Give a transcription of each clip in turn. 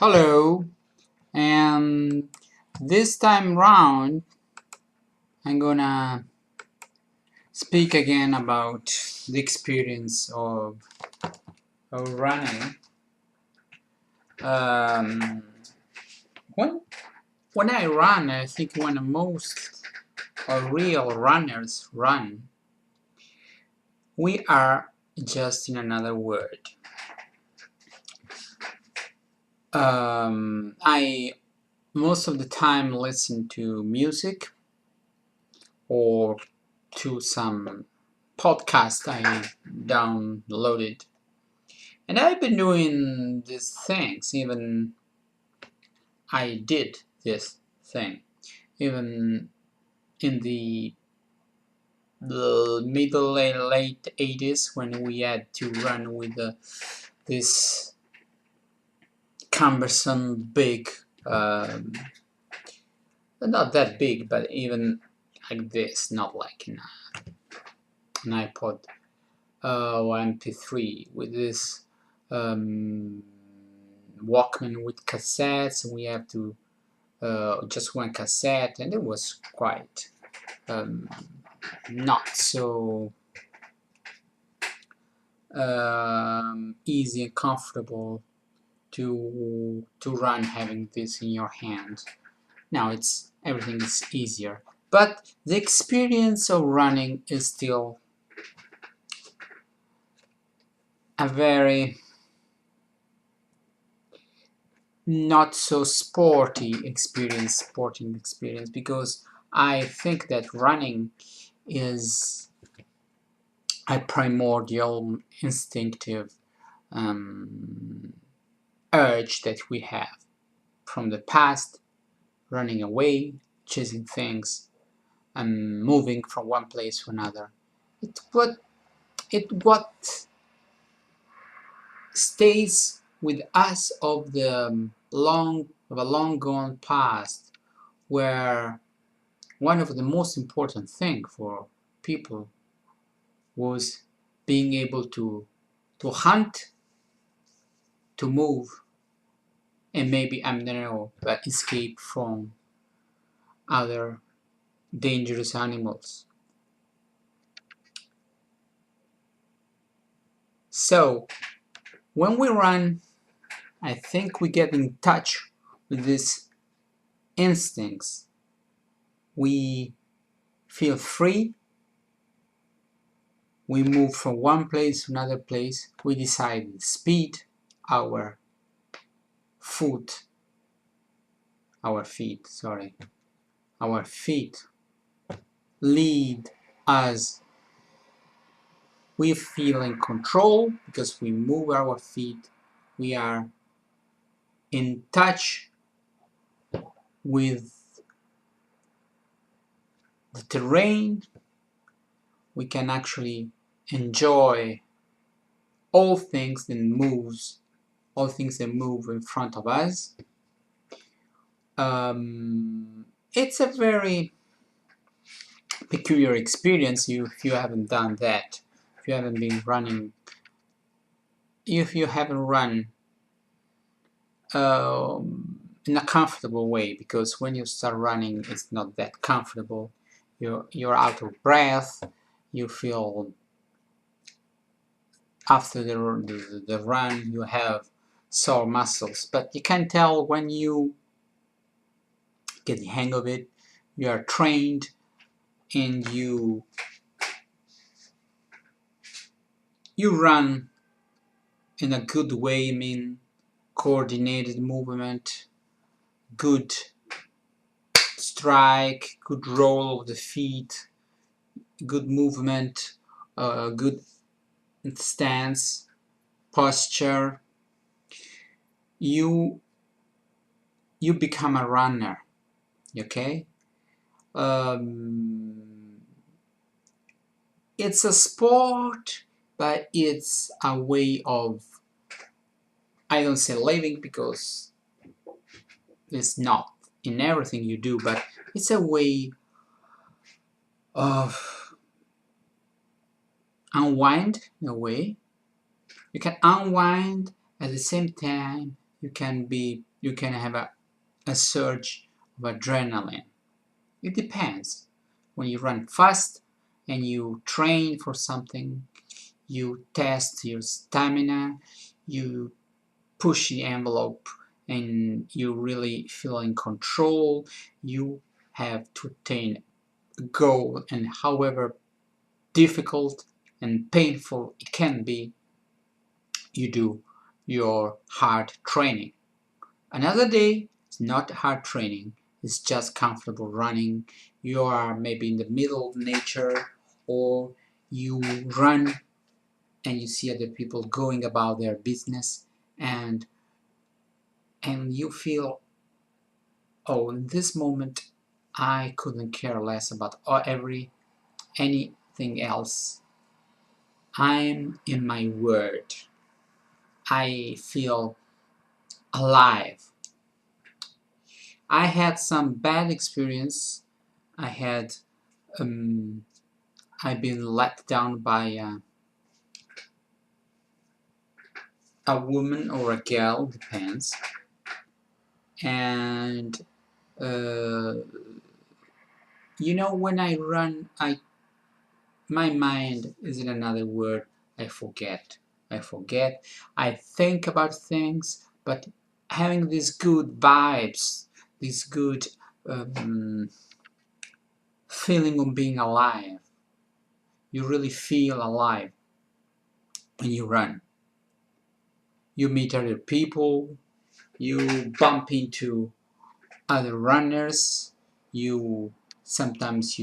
Hello, and this time round I'm gonna speak again about the experience of running. Um, when when I run, I think when most real runners run, we are just in another world. I most of the time listen to music or to some podcast I downloaded. And I've been doing these things, even I did this thing, even in the middle and late 80s when we had to run with this cumbersome big, not that big, but even like this, not like an iPod or MP3 with this Walkman with cassettes, and we have to just one cassette, and it was quite not so easy and comfortable to run having this in your hand. Now everything is easier, but the experience of running is still a very not so sporting experience, because I think that running is a primordial instinctive urge that we have from the past, running away, chasing things, and moving from one place to another. What stays with us of a long gone past, where one of the most important thing for people was being able to hunt, to move, and maybe I don't know, but escape from other dangerous animals. So when we run, I think we get in touch with these instincts. We feel free. We move from one place to another place. We decide the speed, our foot, our feet, sorry, our feet lead us. We feel in control because we move our feet. We are in touch with the terrain. We can actually enjoy all things that move in front of us. It's a very peculiar experience if you haven't done that, if you haven't been running, if you haven't run in a comfortable way, because when you start running it's not that comfortable. You're out of breath, you feel after the run you have sore muscles, but you can tell when you get the hang of it, you are trained, and you run in a good way. I mean, coordinated movement, good strike, good roll of the feet, good movement, good stance, posture. You become a runner, okay? It's a sport, but it's a way of, I don't say living because it's not in everything you do, but it's a way of unwind in a way. You can unwind at the same time. You can be You can have a surge of adrenaline. It depends. When you run fast and you train for something, you test your stamina, you push the envelope, and you really feel in control. You have to attain a goal, and however difficult and painful it can be, you do your hard training. Another day is not hard training, it's just comfortable running. You are maybe in the middle of nature, or you run and you see other people going about their business, and you feel, oh, in this moment I couldn't care less about anything else. I'm in my word. I feel alive. I had some bad experience. I had I've been let down by a woman or a girl, depends. And uh, when I run, my mind is in another word. I forget. I think about things, but having these good vibes, this good um, feeling of being alive. You really feel alive when you run. You meet other people, you bump into other runners, you sometimes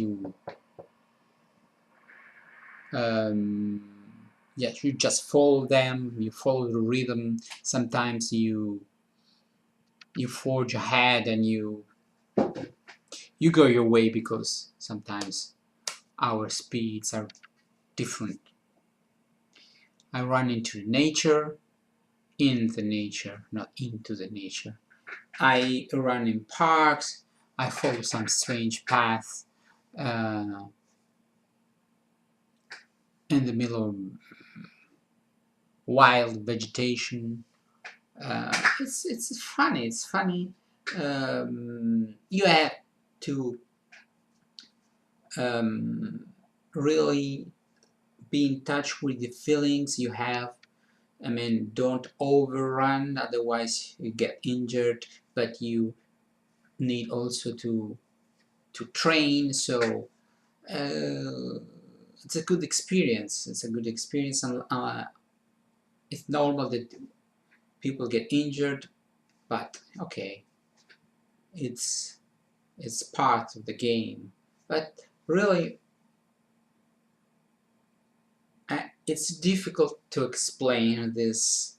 um, yes, you just follow them, you follow the rhythm. Sometimes you forge ahead and you go your way, because sometimes our speeds are different. I run into nature, in the nature, not into the nature. I run in parks, I follow some strange paths uh, in the middle of wild vegetation. It's funny. It's funny. You have to um, really be in touch with the feelings you have. I mean, don't overrun, otherwise you get injured. But you need also to train. So it's a good experience. And it's normal that people get injured, but okay, it's part of the game. But really, it's difficult to explain this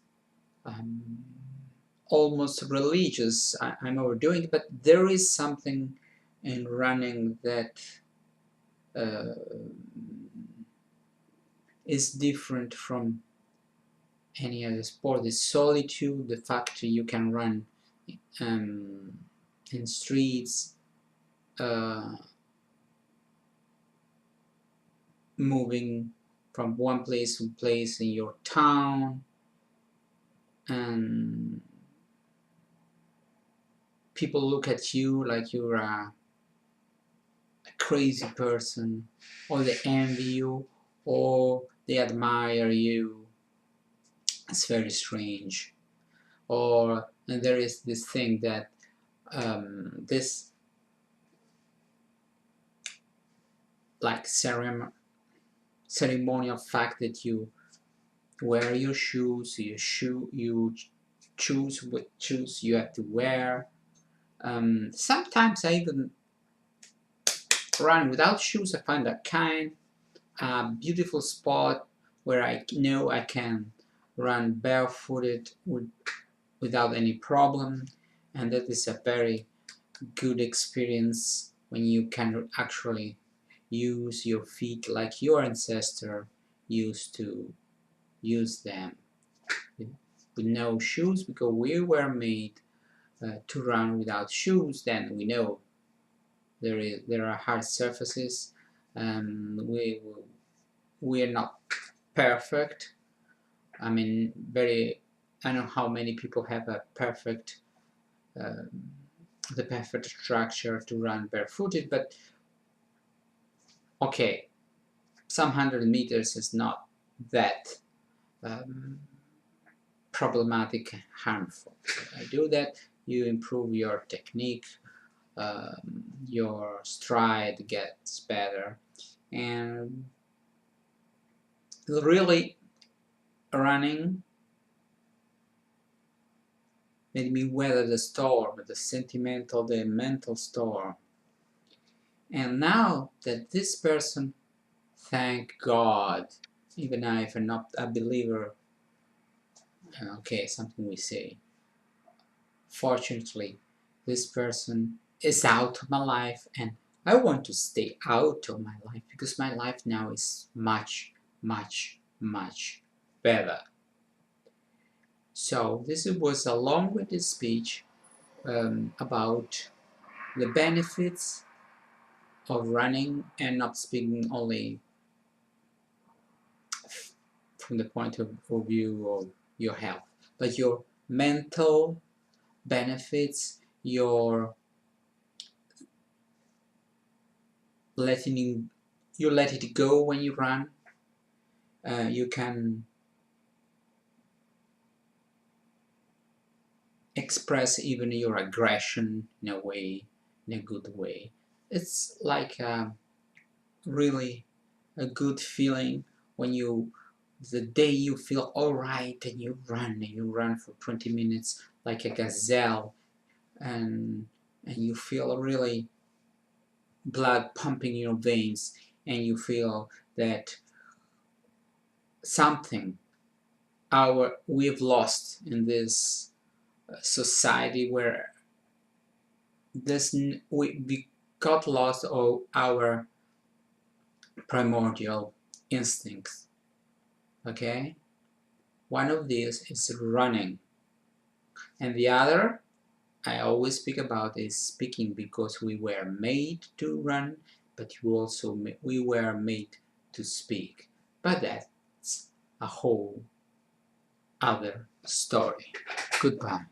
almost religious. I'm overdoing it, but there is something in running that uh, is different from any other sport. The solitude, the fact you can run um, in streets, uh, moving from one place to place in your town, and people look at you like you're a crazy person, or they envy you, or they admire you. It's very strange. And there is this thing that this like ceremonial fact that you wear your shoes, you choose what shoes you have to wear. Sometimes I even run without shoes. I find that kind beautiful spot where I know I can run barefooted without any problem, and that is a very good experience when you can actually use your feet like your ancestor used to use them with no shoes, because we were made to run without shoes. Then we know there are hard surfaces. We are not perfect. I mean, I don't know how many people have a perfect um, the perfect structure to run barefooted, but okay, some 100 meters is not that problematic, harmful. So I do that, you improve your technique, your stride gets better, and really running made me weather the storm, the sentimental, the mental storm. And now that this person, thank God, even if I'm not a believer, okay, something we say, fortunately, this person is out of my life, and I want to stay out of my life because my life now is much, much, much better. So this was a long-winded speech about the benefits of running, and not speaking only from the point of view of your health, but your mental benefits, your you let it go when you run. You can express even your aggression in a way, in a good way. It's like really a good feeling when the day you feel alright and you run for 20 minutes like a gazelle, and you feel really blood pumping in your veins, and you feel that something we've lost in this society where we got lost of our primordial instincts. Okay, one of these is running, and the other I always speak about is speaking, because we were made to run, but we were made to speak. But that's a whole other story. Goodbye.